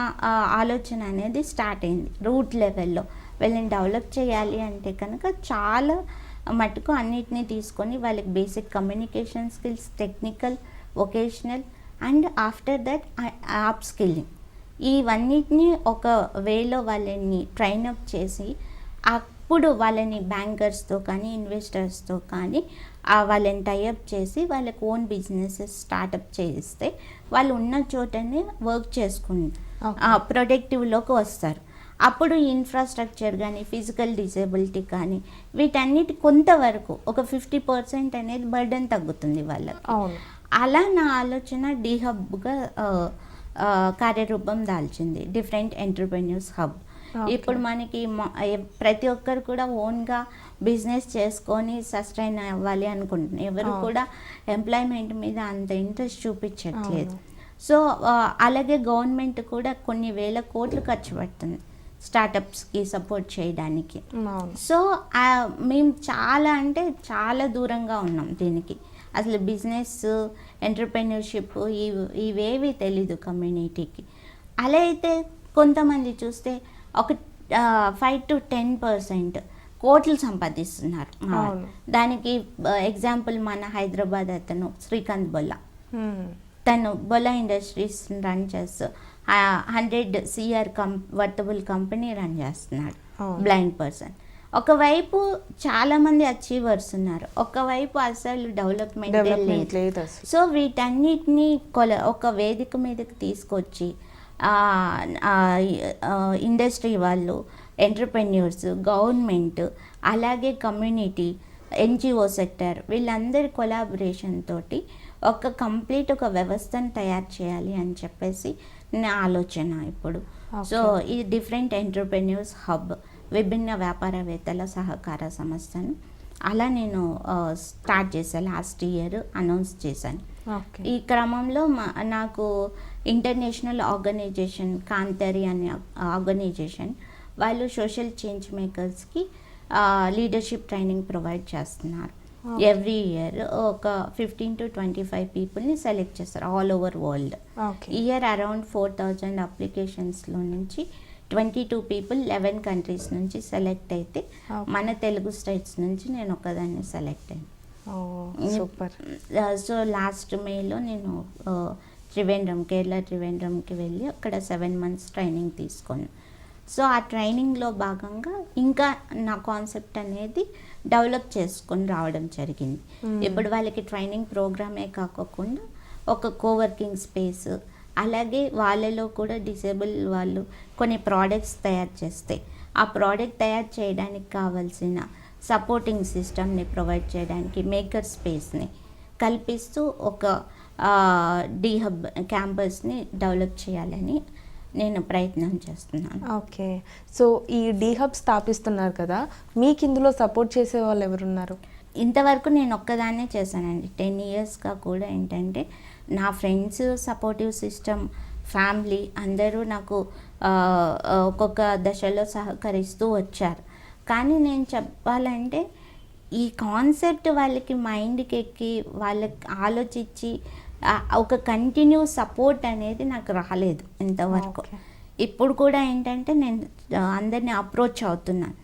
ఆలోచన అనేది స్టార్ట్ అయింది. రూట్ లెవెల్లో వీళ్ళని డెవలప్ చేయాలి అంటే కనుక చాలా మటుకు అన్నిటినీ తీసుకొని వాళ్ళకి basic communication skills, technical, vocational and after that up skilling, ఇవన్నిటిని ఒక వేలో వాళ్ళని ట్రైనప్ చేసి అప్పుడు వాళ్ళని బ్యాంకర్స్తో కానీ ఇన్వెస్టర్స్తో కానీ వాళ్ళని టైఅప్ చేసి వాళ్ళకి ఓన్ బిజినెసెస్ స్టార్టప్ చేస్తే వాళ్ళు ఉన్న చోటనే వర్క్ చేసుకుని ప్రొడక్టివ్లోకి వస్తారు. అప్పుడు ఇన్ఫ్రాస్ట్రక్చర్ కానీ ఫిజికల్ డిసేబిలిటీ కానీ వీటన్నిటి కొంతవరకు ఒక 50% అనేది బర్డెన్ తగ్గుతుంది వాళ్ళకి. అలా నా ఆలోచన డీహబ్గా కార్యరూపం దాల్చింది, డిఫరెంట్ ఎంటర్‌ప్రెన్యూర్స్ హబ్. ఇప్పుడు మనకి ప్రతి ఒక్కరు కూడా ఓన్గా బిజినెస్ చేసుకొని సస్టైన్ అవ్వాలి అనుకుంటున్నారు. ఎవరు కూడా ఎంప్లాయ్మెంట్ మీద అంత ఇంట్రెస్ట్ చూపించట్లేదు. సో అలాగే గవర్నమెంట్ కూడా కొన్ని వేల కోట్లు ఖర్చు పెడుతుంది స్టార్టప్స్కి సపోర్ట్ చేయడానికి. సో మేము చాలా అంటే చాలా దూరంగా ఉన్నాం దీనికి. అసలు బిజినెస్, ఎంటర్‌ప్రెన్యూర్‌షిప్ ఇవేవి తెలీదు కమ్యూనిటీకి. అలా అయితే కొంతమంది చూస్తే ఒక 5-10% కోట్లు సంపాదిస్తున్నారు. దానికి ఎగ్జాంపుల్ మన హైదరాబాద్ అతను శ్రీకాంత్ బొల్లా. తను బొల్లా ఇండస్ట్రీస్ రన్ చేస్తూ 100 CR వర్తబుల్ కంపెనీ రన్ చేస్తున్నాడు, బ్లైండ్ పర్సన్. ఒకవైపు చాలా మంది అచీవర్స్ ఉన్నారు, ఒకవైపు అసలు డెవలప్మెంట్ లేదు. సో వీటన్నిటిని ఒక వేదిక మీదకి తీసుకొచ్చి ఇండస్ట్రీ వాళ్ళు, ఎంటర్‌ప్రెన్యూర్స్, గవర్నమెంట్, అలాగే కమ్యూనిటీ, NGO సెక్టర్ వీళ్ళందరి కొలాబరేషన్ తోటి ఒక వ్యవస్థను తయారు చేయాలి అని చెప్పేసి నా ఆలోచన ఇప్పుడు. సో ఈ డిఫరెంట్ ఎంటర్‌ప్రెన్యూర్స్ హబ్, విభిన్న వ్యాపారవేత్తల సహకార సంస్థను అలా నేను స్టార్ట్ చేశాను. లాస్ట్ ఇయర్ అనౌన్స్ చేశాను. ఈ క్రమంలో నాకు ఇంటర్నేషనల్ ఆర్గనైజేషన్ కాంతరి అనే ఆర్గనైజేషన్ వాళ్ళు సోషల్ చేంజ్ మేకర్స్కి లీడర్షిప్ ట్రైనింగ్ ప్రొవైడ్ చేస్తున్నారు. ఎవ్రీ ఇయర్ ఒక 15-25 పీపుల్ని సెలెక్ట్ చేస్తారు all over world. Year around 4000 అప్లికేషన్స్లో నుంచి 22 పీపుల్ 11 కంట్రీస్ నుంచి సెలెక్ట్ అయితే మన తెలుగు స్టేట్స్ నుంచి నేను ఒకదాన్ని సెలెక్ట్ అయ్యాను. సో లాస్ట్ మేలో నేను కేరళ త్రివేంద్రంకి వెళ్ళి అక్కడ 7 months ట్రైనింగ్ తీసుకున్నాను. సో ఆ ట్రైనింగ్లో భాగంగా ఇంకా నా కాన్సెప్ట్ అనేది డెవలప్ చేసుకొని రావడం జరిగింది. ఇప్పుడు వాళ్ళకి ట్రైనింగ్ ప్రోగ్రామే కాకుండా ఒక కోవర్కింగ్ స్పేస్, అలాగే వాళ్ళలో కూడా డిసేబుల్ వాళ్ళు కొన్ని ప్రోడక్ట్స్ తయారు చేస్తే ఆ ప్రోడక్ట్ తయారు చేయడానికి కావాల్సిన సపోర్టింగ్ సిస్టమ్ని ప్రొవైడ్ చేయడానికి మేకర్ స్పేస్ని కల్పిస్తూ ఒక డీహబ్ క్యాంపస్ని డెవలప్ చేయాలని నేను ప్రయత్నం చేస్తున్నాను. ఓకే, సో ఈ డీహబ్ స్థాపిస్తున్నారు కదా, మీకు ఇందులో సపోర్ట్ చేసే వాళ్ళు ఎవరున్నారు? ఇంతవరకు నేను ఒక్కదాన్నే చేశానండి. 10 yearsగా కూడా ఏంటంటే నా ఫ్రెండ్స్, సపోర్టివ్ సిస్టమ్, ఫ్యామిలీ అందరూ నాకు ఒక్కొక్క దశలో సహకరిస్తూ వచ్చారు. కానీ నేను చెప్పాలంటే ఈ కాన్సెప్ట్ వాళ్ళకి మైండ్కి ఎక్కి వాళ్ళకి ఆలోచించి ఒక కంటిన్యూ సపోర్ట్ అనేది నాకు రాలేదు ఇంతవరకు. ఇప్పుడు కూడా ఏంటంటే నేను అందరినీ అప్రోచ్ అవుతున్నాను,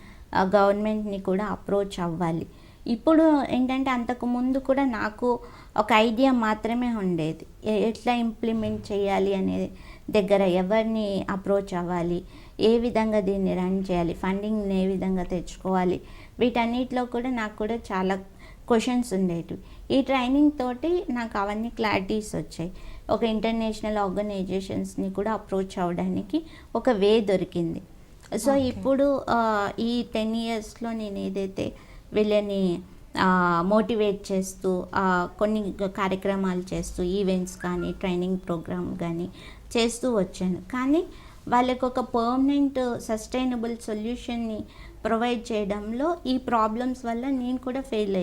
గవర్నమెంట్ని కూడా అప్రోచ్ అవ్వాలి. ఇప్పుడు ఏంటంటే అంతకుముందు కూడా నాకు ఒక ఐడియా మాత్రమే ఉండేది, ఎట్లా ఇంప్లిమెంట్ చేయాలి అనే దగ్గర ఎవరిని అప్రోచ్ అవ్వాలి, ఏ విధంగా దీన్ని రన్ చేయాలి, ఫండింగ్ని ఏ విధంగా తెచ్చుకోవాలి, వీటన్నిటిలో కూడా నాకు కూడా చాలా క్వశ్చన్స్ ఉండేటివి. ఈ ట్రైనింగ్ తోటి నాకు అవన్నీ క్లారిటీస్ వచ్చాయి. ఒక ఇంటర్నేషనల్ ఆర్గనైజేషన్స్ని కూడా అప్రోచ్ అవ్వడానికి ఒక వే దొరికింది. సో ఇప్పుడు ఈ 10 yearsలో నేను ఏదైతే వీళ్ళని మోటివేట్ చేస్తూ కొన్ని కార్యక్రమాలు చేస్తూ ఈవెంట్స్ కానీ ట్రైనింగ్ ప్రోగ్రామ్ కానీ చేస్తూ వచ్చాను. కానీ వాళ్ళకి ఒక పర్మనెంట్ సస్టైనబుల్ సొల్యూషన్ని ప్రొవైడ్ చేయడంలో ఈ ప్రాబ్లమ్స్ వల్ల నేను కూడా ఫెయిల్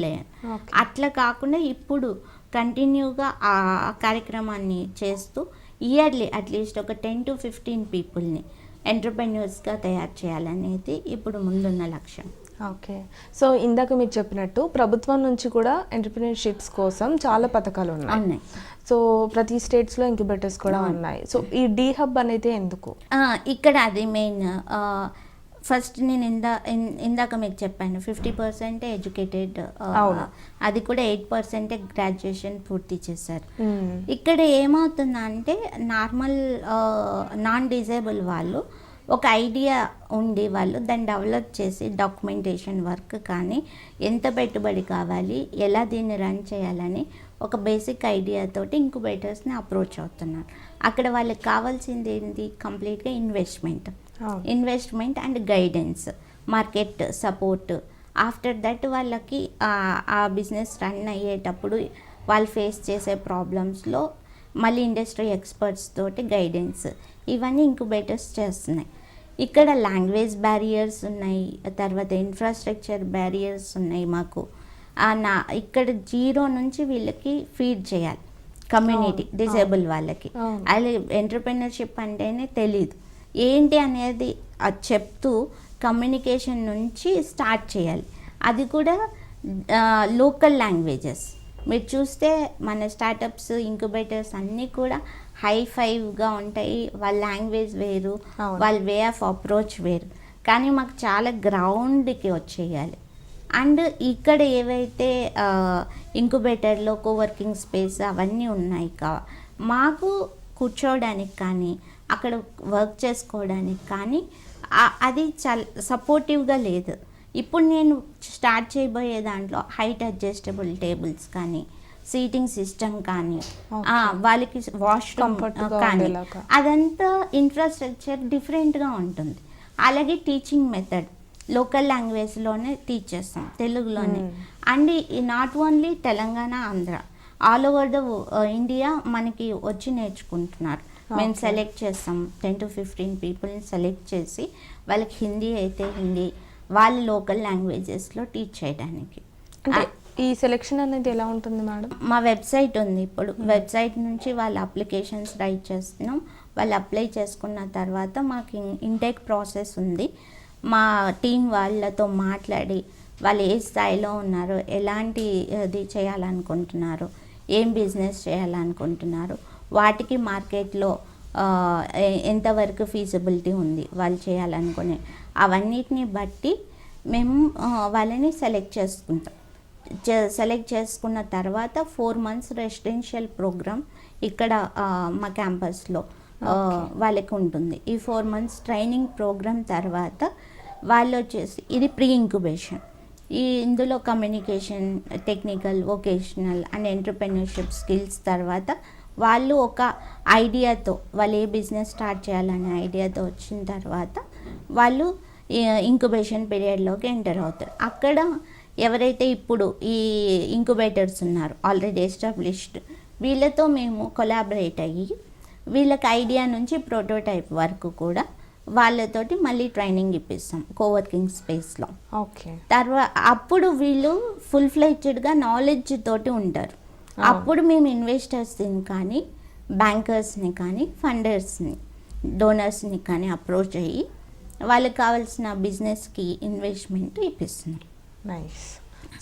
అయ్యాను. అట్లా కాకుండా ఇప్పుడు కంటిన్యూగా ఆ కార్యక్రమాన్ని చేస్తూ ఇయర్లీ అట్లీస్ట్ ఒక 10-15 పీపుల్ని ఎంటర్‌ప్రెన్యూర్స్గా తయారు చేయాలనేది ఇప్పుడు ముందున్న లక్ష్యం. ఓకే, సో ఇందాక మీరు చెప్పినట్టు ప్రభుత్వం నుంచి కూడా ఎంటర్‌ప్రెన్యూర్‌షిప్స్ కోసం చాలా పథకాలు ఉన్నాయి. సో ప్రతి స్టేట్స్లో ఇంక్యుబేటర్స్ కూడా ఉన్నాయి. సో ఈ డీహబ్ అనేది ఎందుకు? ఇక్కడ అది మెయిన్. ఫస్ట్ నేను ఇందాక మీకు చెప్పాను 50% ఎడ్యుకేటెడ్, అది కూడా 8% గ్రాడ్యుయేషన్ పూర్తి చేశారు. ఇక్కడ ఏమవుతుందంటే నార్మల్ నాన్ డిజేబుల్ వాళ్ళు ఒక ఐడియా ఉండి వాళ్ళు దాన్ని డెవలప్ చేసి డాక్యుమెంటేషన్ వర్క్ కానీ ఎంత పెట్టుబడి కావాలి, ఎలా దీన్ని రన్ చేయాలని ఒక బేసిక్ ఐడియాతోటి ఇంక్యుబేటర్స్ని అప్రోచ్ అవుతున్నారు. అక్కడ వాళ్ళకి కావాల్సింది ఏంటి, కంప్లీట్గా investment and guidance, market support. After that వాళ్ళకి ఆ బిజినెస్ రన్ అయ్యేటప్పుడు వాళ్ళు ఫేస్ చేసే ప్రాబ్లమ్స్లో మళ్ళీ ఇండస్ట్రీ ఎక్స్పర్ట్స్ తోటి గైడెన్స్, ఇవన్నీ ఇంక్యుబేటర్స్ చేస్తున్నాయి. ఇక్కడ లాంగ్వేజ్ బ్యారియర్స్ ఉన్నాయి, తర్వాత ఇన్ఫ్రాస్ట్రక్చర్ బ్యారియర్స్ ఉన్నాయి మాకు. ఇక్కడ 0 నుంచి వీళ్ళకి ఫీడ్ చేయాలి కమ్యూనిటీ డిజేబుల్ వాళ్ళకి. అది ఎంటర్‌ప్రెన్యూర్‌షిప్ అంటేనే తెలీదు ఏంటి అనేది అది చెప్తూ కమ్యూనికేషన్ నుంచి స్టార్ట్ చేయాలి. అది కూడా లోకల్ లాంగ్వేజెస్. మీరు చూస్తే మన స్టార్టప్స్ ఇంక్యుబేటర్స్ అన్నీ కూడా హై-ఫైవ్గా ఉంటాయి. వాళ్ళ లాంగ్వేజ్ వేరు, వాళ్ళ వే ఆఫ్ అప్రోచ్ వేరు. కానీ మాకు చాలా గ్రౌండ్కి వచ్చేయాలి. అండ్ ఇక్కడ ఏవైతే ఇంక్యుబేటర్లో కోవర్కింగ్ స్పేస్ అవన్నీ ఉన్నాయి మాకు కూర్చోవడానికి కానీ అక్కడ వర్క్ చేసుకోవడానికి కానీ అది చాలా సపోర్టివ్గా లేదు. ఇప్పుడు నేను స్టార్ట్ చేయబోయే దాంట్లో హైట్ అడ్జస్టబుల్ టేబుల్స్ కానీ, సీటింగ్ సిస్టమ్ కానీ, వాళ్ళకి వాష్రూమ్ కానీ, అదంతా ఇన్ఫ్రాస్ట్రక్చర్ డిఫరెంట్గా ఉంటుంది. అలాగే టీచింగ్ మెథడ్ లోకల్ లాంగ్వేజ్లోనే టీచ్ చేస్తాం, తెలుగులోనే. And not only Telangana, Andhra, all over the India మనకి వచ్చి నేర్చుకుంటున్నారు. మేము సెలెక్ట్ చేస్తాం 10 to 15 పీపుల్ని సెలెక్ట్ చేసి వాళ్ళకి హిందీ అయితే హిందీ, వాళ్ళ లోకల్ లాంగ్వేజెస్లో టీచ్ చేయడానికి. అంటే ఈ సెలెక్షన్ అనేది ఎలా ఉంటుంది మేడం? మా వెబ్సైట్ ఉంది. ఇప్పుడు వెబ్సైట్ నుంచి వాళ్ళ అప్లికేషన్స్ రైట్ చేస్తున్నాం. వాళ్ళు అప్లై చేసుకున్న తర్వాత మాకు ఇంటేక్ ప్రాసెస్ ఉంది. మా టీం వాళ్ళతో మాట్లాడి వాళ్ళు ఏ స్థాయిలో ఉన్నారో, ఎలాంటి అది చేయాలనుకుంటున్నారు, ఏం బిజినెస్ చేయాలనుకుంటున్నారు, వాటికి మార్కెట్లో ఎంతవరకు ఫీజిబిలిటీ ఉంది వాళ్ళు చేయాలనుకునే, అవన్నిటిని బట్టి మేము వాళ్ళని సెలెక్ట్ చేసుకుంటాం. సెలెక్ట్ చేసుకున్న తర్వాత 4 months రెసిడెన్షియల్ ప్రోగ్రామ్ ఇక్కడ మా క్యాంపస్లో వాళ్ళకి ఉంటుంది. ఈ 4 months ట్రైనింగ్ ప్రోగ్రామ్ తర్వాత వాళ్ళు వచ్చేసి ఇది ప్రీ ఇంక్యుబేషన్. ఇందులో communication, technical, vocational and entrepreneurship skills తర్వాత వాళ్ళు ఒక ఐడియాతో, వాళ్ళు ఏ బిజినెస్ స్టార్ట్ చేయాలనే ఐడియాతో వచ్చిన తర్వాత వాళ్ళు ఇంక్యుబేషన్ పీరియడ్లోకి ఎంటర్ అవుతారు. అక్కడ ఎవరైతే ఇప్పుడు ఈ ఇంక్యుబేటర్స్ ఉన్నారో ఆల్రెడీ ఎస్టాబ్లిష్డ్, వీళ్ళతో మేము కొలాబరేట్ అయ్యి వీళ్ళకి ఐడియా నుంచి ప్రోటోటైప్ వరకు కూడా వాళ్ళతోటి మళ్ళీ ట్రైనింగ్ ఇప్పిస్తాం కోవర్కింగ్ స్పేస్లో. ఓకే. అప్పుడు వీళ్ళు ఫుల్ ఫ్లెడ్జ్డ్గా నాలెడ్జ్ తోటి ఉంటారు. అప్పుడు మేము ఇన్వెస్టర్స్ని కానీ, బ్యాంకర్స్ని కానీ, ఫండర్స్ని, డోనర్స్ని కానీ అప్రోచ్ అయ్యి వాళ్ళకి కావాల్సిన బిజినెస్కి ఇన్వెస్ట్మెంట్ ఇప్పిస్తున్నాం. నైస్.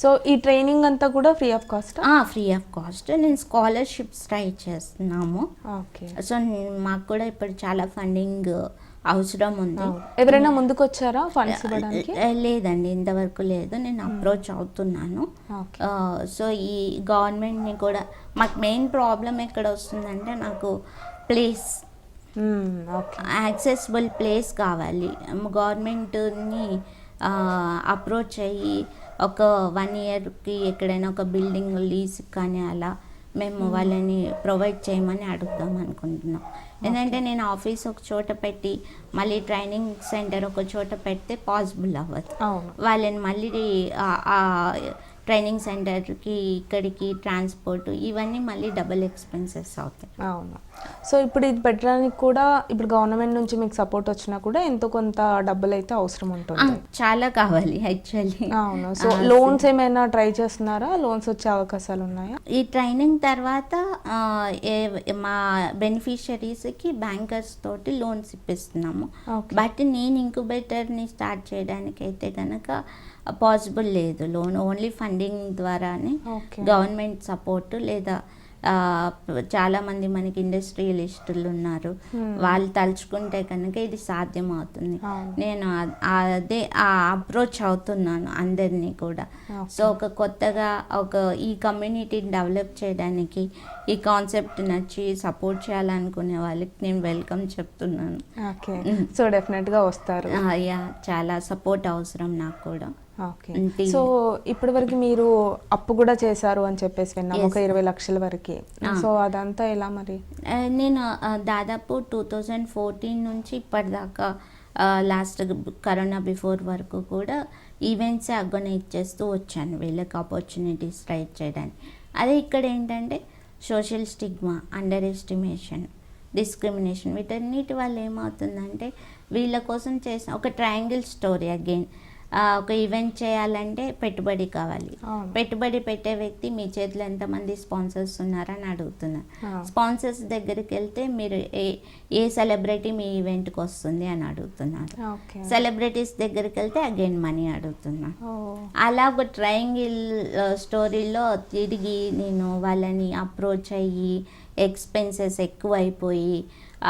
సో ఈ ట్రైనింగ్ అంతా కూడా free of cost? Free of cost. నేను స్కాలర్షిప్స్ ట్రై చేస్తున్నాము. ఓకే. సో మాకు కూడా ఇప్పుడు చాలా ఫండింగ్ అవసరం ఉంది. ఎవరైనా ముందుకు వచ్చారా ఫండ్స్ ఇవ్వడానికి? లేదండి, ఇంతవరకు లేదు. నేను అప్రోచ్ అవుతున్నాను. సో ఈ గవర్నమెంట్ని కూడా, మాకు మెయిన్ ప్రాబ్లం ఎక్కడ వస్తుందంటే నాకు ప్లేస్, యాక్సెసిబుల్ ప్లేస్ కావాలి. గవర్నమెంట్ని అప్రోచ్ అయ్యి ఒక 1 yearకి ఎక్కడైనా ఒక బిల్డింగ్ లీజ్ కానీ అలా మేము వాళ్ళని ప్రొవైడ్ చేయమని అడుగుదాం అనుకుంటున్నాం. ఎందుకంటే నేను ఆఫీస్ ఒక చోట పెట్టి మళ్ళీ ట్రైనింగ్ సెంటర్ ఒక చోట పెడితే పాసిబుల్ అవ్వదు. వాళ్ళని మళ్ళీ ట్రైనింగ్ సెంటర్కి ఇక్కడికి ట్రాన్స్పోర్ట్ ఇవన్నీ మళ్ళీ డబుల్ ఎక్స్పెన్సెస్ అవుతాయి. అవును. సో ఇప్పుడు ఇది పెట్టడానికి కూడా ఇప్పుడు గవర్నమెంట్ నుంచి మీకు సపోర్ట్ వచ్చినా కూడా ఎంతో కొంత డబ్బులు అయితే అవసరం ఉంటుంది. చాలా కావాలి యాక్చువల్లీ. అవును. సో లోన్స్ ఏమైనా ట్రై చేస్తున్నారా? లోన్స్ వచ్చే అవకాశాలు ఉన్నాయా? ఈ ట్రైనింగ్ తర్వాత మా బెనిఫిషరీస్కి బ్యాంకర్స్ తోటి లోన్స్ ఇప్పిస్తున్నాము. బట్ నేను ఇంక్యుబేటర్ని స్టార్ట్ చేయడానికి అయితే కనుక పాసిబుల్ లేదు. లోన్ ఓన్లీ ఫండింగ్ ద్వారానే, గవర్నమెంట్ సపోర్ట్ లేదా చాలామంది మనకి ఇండస్ట్రియలిస్టులు ఉన్నారు, వాళ్ళు తలుచుకుంటే కనుక ఇది సాధ్యం అవుతుంది. నేను అదే అప్రోచ్ అవుతున్నాను అందరినీ కూడా. సో ఒక కొత్తగా ఈ కమ్యూనిటీని డెవలప్ చేయడానికి, ఈ కాన్సెప్ట్ నచ్చి సపోర్ట్ చేయాలనుకునే వాళ్ళకి నేను వెల్కమ్ చెప్తున్నాను. సో డెఫినెట్గా వస్తారు. యా, చాలా సపోర్ట్ అవసరం నాకు కూడా. ఓకే. సో ఇప్పటి వరకు మీరు అప్పు కూడా చేశారు అని చెప్పేసి విన్నాము, ఒక 20 లక్షల వరకు. సో అదంతా ఎలా మరి? నేను దాదాపు 2014 నుంచి ఇప్పటిదాకా లాస్ట్ కరోనా బిఫోర్ వరకు కూడా ఈవెంట్స్ ఆర్గనైజ్ చేస్తూ వచ్చాను వీళ్ళకి ఆపర్చునిటీస్ రైట్ చేయడానికి. అదే ఇక్కడ ఏంటంటే social stigma, under estimation, discrimination, వీటన్నిటి వల్ల ఏమవుతుందంటే వీళ్ళ కోసం చేసిన ఒక ట్రయాంగిల్ స్టోరీ అగైన్. ఒక ఈవెంట్ చేయాలంటే పెట్టుబడి కావాలి. అవును. పెట్టుబడి పెట్టే వ్యక్తి మీ చేతిలో ఎంతమంది స్పాన్సర్స్ ఉన్నారని అడుగుతున్నారు. ఆ. స్పాన్సర్స్ దగ్గరికి వెళ్తే మీరు ఏ సెలబ్రిటీ మీ ఈవెంట్కి వస్తుంది అని అడుగుతున్నారు. ఓకే. సెలబ్రిటీస్ దగ్గరికి వెళ్తే అగైన్ మనీ అడుగుతున్నారు. ఓ. అలా ఒక ట్రయాంగిల్ స్టోరీలో తిరిగి నేను వాళ్ళని అప్రోచ్ అయ్యి ఎక్స్పెన్సెస్ ఎక్కువైపోయి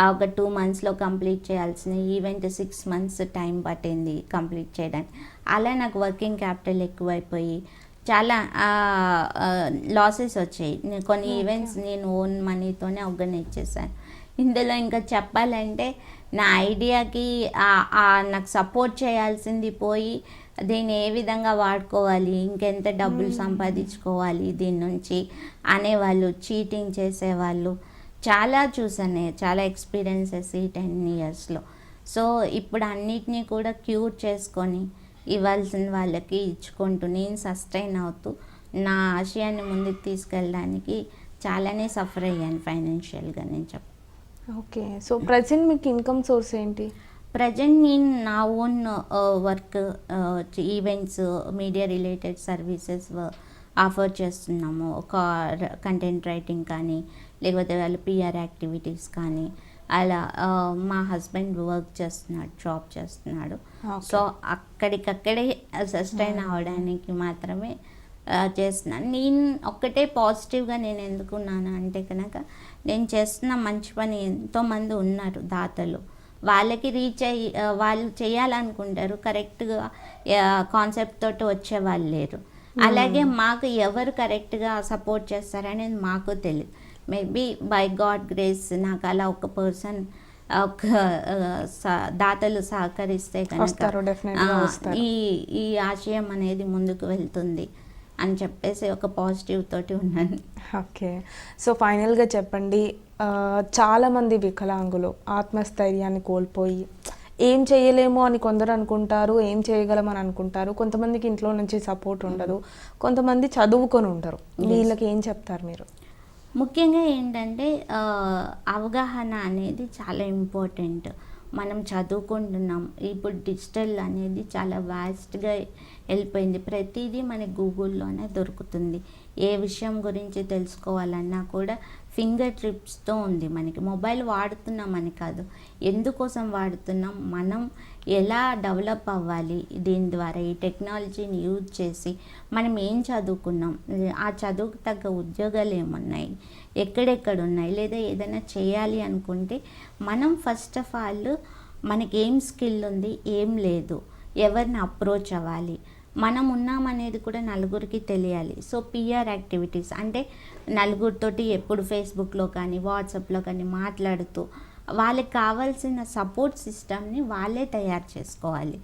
ఒక 2 monthsలో కంప్లీట్ చేయాల్సిన ఈవెంట్ 6 months టైం పట్టింది కంప్లీట్ చేయడానికి. అలా నాకు వర్కింగ్ క్యాపిటల్ ఎక్కువైపోయి చాలా లాసెస్ వచ్చాయి. కొన్ని ఈవెంట్స్ నేను ఓన్ మనీతోనే ఆర్గనైజ్ చేశాను. ఇందులో ఇంకా చెప్పాలంటే నా ఐడియాకి నాకు సపోర్ట్ చేయాల్సింది పోయి దీన్ని ఏ విధంగా వాడుకోవాలి, ఇంకెంత డబ్బులు సంపాదించుకోవాలి దీని నుంచి అనేవాళ్ళు, చీటింగ్ చేసేవాళ్ళు చాలా చూసాను. చాలా ఎక్స్పీరియన్సెస్ ఈ 10 yearsలో. సో ఇప్పుడు అన్నిటినీ కూడా క్యూర్ చేసుకొని ఇవ్వాల్సిన వాళ్ళకి ఇచ్చుకుంటూ నేను సస్టైన్ అవుతూ నా ఆశయాన్ని ముందుకు తీసుకెళ్ళడానికి చాలానే సఫర్ అయ్యాను ఫైనాన్షియల్గా నేను చెప్పాను. ఓకే. సో ప్రజెంట్ మీకు ఇన్కమ్ సోర్స్ ఏంటి? ప్రజెంట్ నేను నా own work, events, media related services offer చేస్తున్నాము. ఒక కంటెంట్ రైటింగ్ కానీ లేకపోతే వాళ్ళు పిఆర్ యాక్టివిటీస్ కానీ అలా. మా హస్బెండ్ వర్క్ చేస్తున్నాడు, జాబ్ చేస్తున్నాడు. సో అక్కడికక్కడే సస్టైన్ అవ్వడానికి మాత్రమే చేస్తున్నాను. నేను ఒక్కటే పాజిటివ్గా నేను ఎందుకున్నాను అంటే కనుక నేను చేస్తున్న మంచి పని ఎంతోమంది ఉన్నారు దాతలు, వాళ్ళకి రీచ్ అయ్యి వాళ్ళు చేయాలనుకుంటారు, కరెక్ట్గా కాన్సెప్ట్ తోటి వచ్చే వాళ్ళు లేరు. అలాగే మాకు ఎవరు కరెక్ట్గా సపోర్ట్ చేస్తారనేది మాకు తెలియదు. మేబీ బై గాడ్ గ్రేస్ నాకు అలా ఒక పర్సన్, ఒక దాతలు సహకరిస్తే కనుక ఈ ఆశయం అనేది ముందుకు వెళ్తుంది అని చెప్పేసి ఒక పాజిటివ్ తోటి ఉన్నాను. ఓకే. సో ఫైనల్గా చెప్పండి, చాలామంది వికలాంగులు ఆత్మస్థైర్యాన్ని కోల్పోయి ఏం చేయలేము అని కొందరు అనుకుంటారు, ఏం చేయగలమని అనుకుంటారు. కొంతమందికి ఇంట్లో నుంచి సపోర్ట్ ఉండదు, కొంతమంది చదువుకొని ఉంటారు. వీళ్ళకి ఏం చెప్తారు మీరు? ముఖ్యంగా ఏంటంటే అవగాహన అనేది చాలా ఇంపార్టెంట్. మనం చదువుకుంటున్నాం, ఇప్పుడు డిజిటల్ అనేది చాలా వాస్ట్గా వెళ్ళిపోయింది. ప్రతిదీ మనకి గూగుల్లోనే దొరుకుతుంది. ఏ విషయం గురించి తెలుసుకోవాలన్నా కూడా ఫింగర్ ట్రిప్స్తో ఉంది. మనకి మొబైల్ వాడుతున్నామని కాదు, ఎందుకోసం వాడుతున్నాం, మనం ఎలా డెవలప్ అవ్వాలి దీని ద్వారా, ఈ టెక్నాలజీని యూజ్ చేసి మనం ఏం చదువుకున్నాం, ఆ చదువుకు తగ్గ ఉద్యోగాలు ఏమున్నాయి, ఎక్కడెక్కడ ఉన్నాయి, లేదా ఏదైనా చేయాలి అనుకుంటే మనం ఫస్ట్ ఆఫ్ ఆల్ మనకి ఏం స్కిల్ ఉంది, ఏం లేదు, ఎవరిని అప్రోచ్ అవ్వాలి, మనం ఉన్నామనేది కూడా నలుగురికి తెలియాలి. సో పిఆర్ యాక్టివిటీస్ అంటే నలుగురితోటి ఎప్పుడు ఫేస్బుక్లో కానీ వాట్సాప్లో కానీ మాట్లాడుతూ వాళ్ళకి కావాల్సిన సపోర్ట్ సిస్టమ్ని వాళ్ళే తయారు చేసుకోవాలి.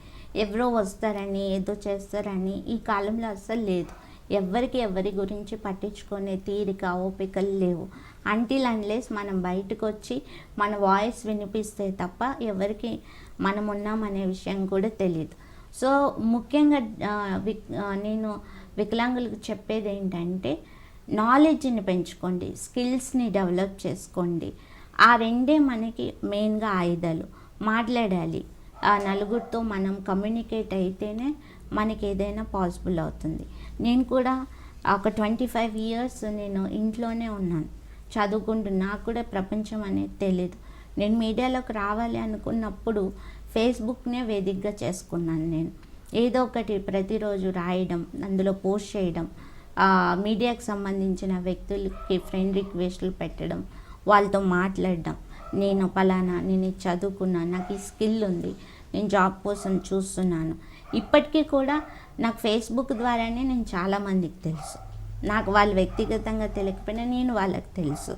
ఎవరో వస్తారని ఏదో చేస్తారని ఈ కాలంలో అస్సలు లేదు. ఎవరి గురించి పట్టించుకునే తీరిక ఓపికలు లేవు. అంటిల్ అన్లెస్ మనం బయటకు వచ్చి మన వాయిస్ వినిపిస్తే తప్ప ఎవరికి మనం ఉన్నామనే విషయం కూడా తెలియదు. సో ముఖ్యంగా నేను వికలాంగులకు చెప్పేది ఏంటంటే నాలెడ్జ్ని పెంచుకోండి, స్కిల్స్ని డెవలప్ చేసుకోండి. ఆ రెండే మనకి మెయిన్గా ఆయుధాలు. మాట్లాడాలి, ఆ నలుగురితో మనం కమ్యూనికేట్ అయితేనే మనకి ఏదైనా పాసిబుల్ అవుతుంది. నేను కూడా ఒక 25 years నేను ఇంట్లోనే ఉన్నాను, చదువుకుంటూ. నాకు కూడా ప్రపంచం అనేది తెలియదు. నేను మీడియాలోకి రావాలి అనుకున్నప్పుడు ఫేస్బుక్నే వేదికగా చేసుకున్నాను. నేను ఏదో ఒకటి ప్రతిరోజు రాయడం, అందులో పోస్ట్ చేయడం, మీడియాకి సంబంధించిన వ్యక్తులకి ఫ్రెండ్ రిక్వెస్ట్లు పెట్టడం, వాళ్ళతో మాట్లాడడం, నేను పలానా, నేను చదువుకున్నాను, నాకు ఈ స్కిల్ ఉంది, నేను జాబ్ కోసం చూస్తున్నాను. ఇప్పటికీ కూడా నాకు ఫేస్బుక్ ద్వారానే నేను చాలామందికి తెలుసు. నాకు వాళ్ళు వ్యక్తిగతంగా తెలియకపోయినా నేను వాళ్ళకి తెలుసు.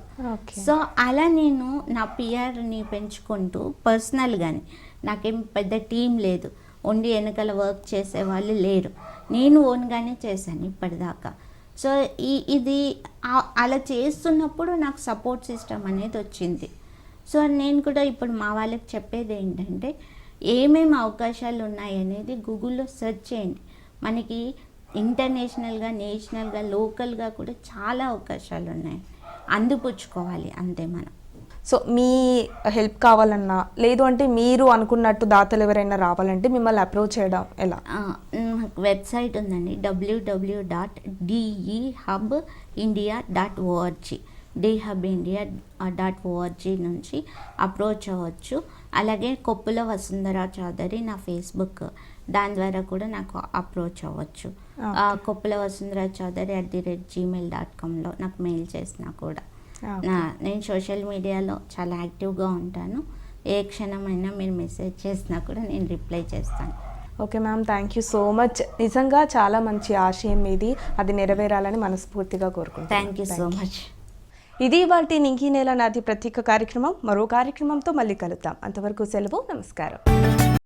సో అలా నేను నా పిఆర్ని పెంచుకుంటూ పర్సనల్గానే, నాకేం పెద్ద టీం లేదు, ఉండి వెనకాల వర్క్ చేసే వాళ్ళు లేరు, నేను ఓన్గానే చేశాను ఇప్పటిదాకా. సో ఇది అలా చేస్తున్నప్పుడు నాకు సపోర్ట్ సిస్టమ్ అనేది వచ్చింది. సో నేను కూడా ఇప్పుడు మా వాళ్ళకి చెప్పేది ఏంటంటే ఏమేమి అవకాశాలు ఉన్నాయనేది గూగుల్లో సెర్చ్ చేయండి. మనకి ఇంటర్నేషనల్గా, నేషనల్గా, లోకల్గా కూడా చాలా అవకాశాలు ఉన్నాయి, అందిపుచ్చుకోవాలి అంతే మనం. సో మీ హెల్ప్ కావాలన్నా లేదు అంటే మీరు అనుకున్నట్టు దాతలు ఎవరైనా రావాలంటే మిమ్మల్ని అప్రోచ్ చేయడం ఎలా? నాకు వెబ్సైట్ ఉందండి, www.dhubindia.org. dhubindia.org నుంచి అప్రోచ్ అవ్వచ్చు. అలాగే కొప్పుల వసుంధర చౌదరి నా ఫేస్బుక్, దాని ద్వారా కూడా నాకు అప్రోచ్ అవ్వచ్చు. కొప్పుల వసుంధర చౌదరి @gmail.comలో నాకు మెయిల్ చేసినా కూడా. నేను సోషల్ మీడియాలో చాలా యాక్టివ్గా ఉంటాను. ఏ క్షణమైనా మీరు మెసేజ్ చేసినా కూడా నేను రిప్లై చేస్తాను. Okay ma'am, thank you so much. నిజంగా చాలా మంచి ఆశయం మీది, అది నెరవేరాలని మనస్ఫూర్తిగా కోరుకుంటున్నాను. Thank you so much. ఇది ఇవాల్టి నింగి నేల నాది ప్రత్యేక కార్యక్రమం. మరో కార్యక్రమంతో మళ్ళీ కలుద్దాం. అంతవరకు సెలవు, నమస్కారం.